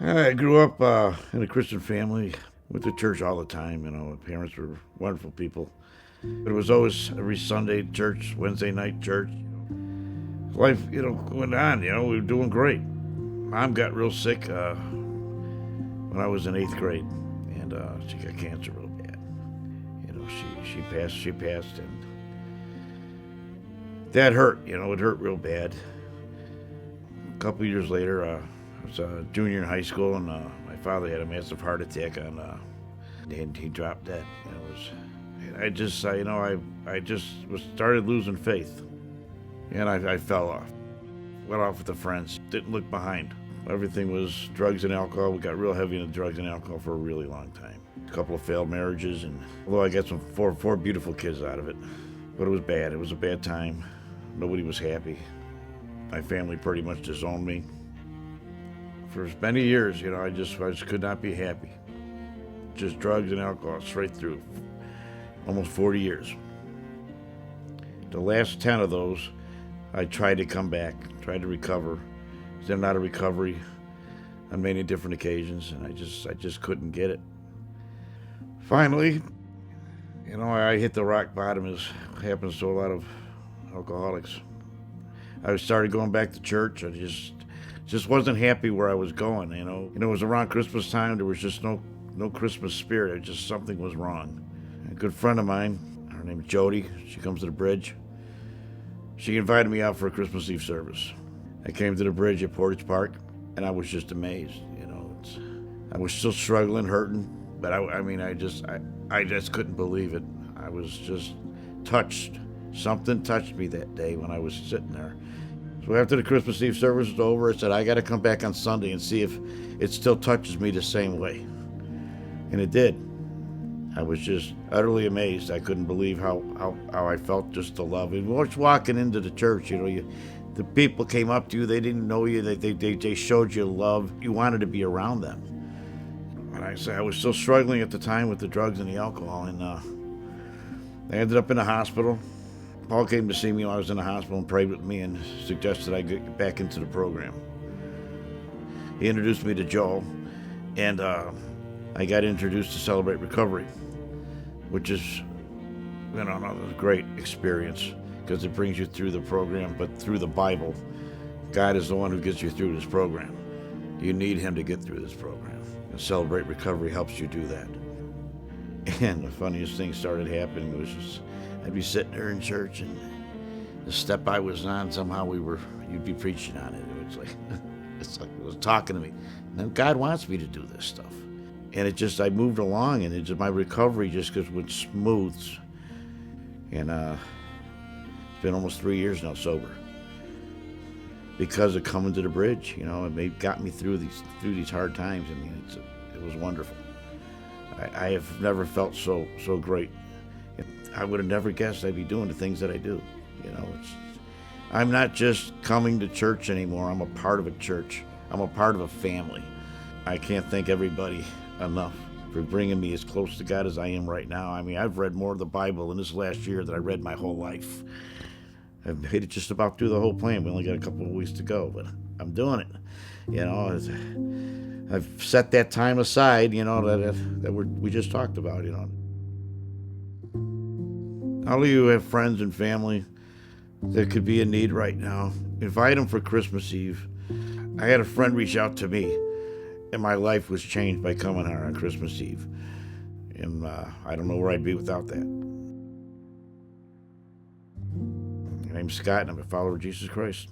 I grew up in a Christian family. Went to church all the time. My parents were wonderful people. But it was always every Sunday church, Wednesday night church. Life, went on. We were doing great. Mom got real sick when I was in eighth grade, and she got cancer real bad. She passed. She passed, and that hurt. It hurt real bad. A couple years later, I was a junior in high school, and my father had a massive heart attack and he dropped dead. I just was started losing faith, and I fell off. Went off with the friends. Didn't look behind. Everything was drugs and alcohol. We got real heavy into drugs and alcohol for a really long time. A couple of failed marriages, and although I got four beautiful kids out of it, but it was bad. It was a bad time. Nobody was happy. My family pretty much disowned me. For many years, I just could not be happy. Just drugs and alcohol straight through. Almost 40 years. The last 10 of those, I tried to come back, tried to recover. Then out of recovery on many different occasions, and I just couldn't get it. Finally, I hit the rock bottom, as happens to a lot of alcoholics. I started going back to church. I just wasn't happy where I was going. It was around Christmas time. There was just no Christmas spirit. Something was wrong. A good friend of mine, her name's Jody. She comes to the bridge. She invited me out for a Christmas Eve service. I came to the bridge at Portage Park, and I was just amazed. I was still struggling, hurting, but I just couldn't believe it. I was just touched. Something touched me that day when I was sitting there. So after the Christmas Eve service was over, I said, I got to come back on Sunday and see if it still touches me the same way. And it did. I was just utterly amazed. I couldn't believe how I felt, just the love. And just walking into the church, the people came up to you. They didn't know you. They showed you love. You wanted to be around them. And I was still struggling at the time with the drugs and the alcohol. And I ended up in the hospital. Paul came to see me while I was in the hospital and prayed with me and suggested I get back into the program. He introduced me to Joe, and I got introduced to Celebrate Recovery, which is, another great experience because it brings you through the program, but through the Bible. God is the one who gets you through this program. You need Him to get through this program. And Celebrate Recovery helps you do that. And the funniest thing started happening was I'd be sitting there in church, and the step I was on, somehow you'd be preaching on it. It was like, it was talking to me. Now God wants me to do this stuff. And I moved along, and my recovery just went smooth. And it's been almost 3 years now sober. Because of coming to the bridge, it got me through these hard times. It was wonderful. I have never felt so great. I would have never guessed I'd be doing the things that I do. I'm not just coming to church anymore. I'm a part of a church. I'm a part of a family. I can't thank everybody enough for bringing me as close to God as I am right now. I've read more of the Bible in this last year than I read my whole life. I've made it just about through the whole plan. We only got a couple of weeks to go, but I'm doing it. I've set that time aside, that we just talked about, All of you have friends and family that could be in need right now. Invite them for Christmas Eve. I had a friend reach out to me, and my life was changed by coming here on Christmas Eve. And I don't know where I'd be without that. My name's Scott, and I'm a follower of Jesus Christ.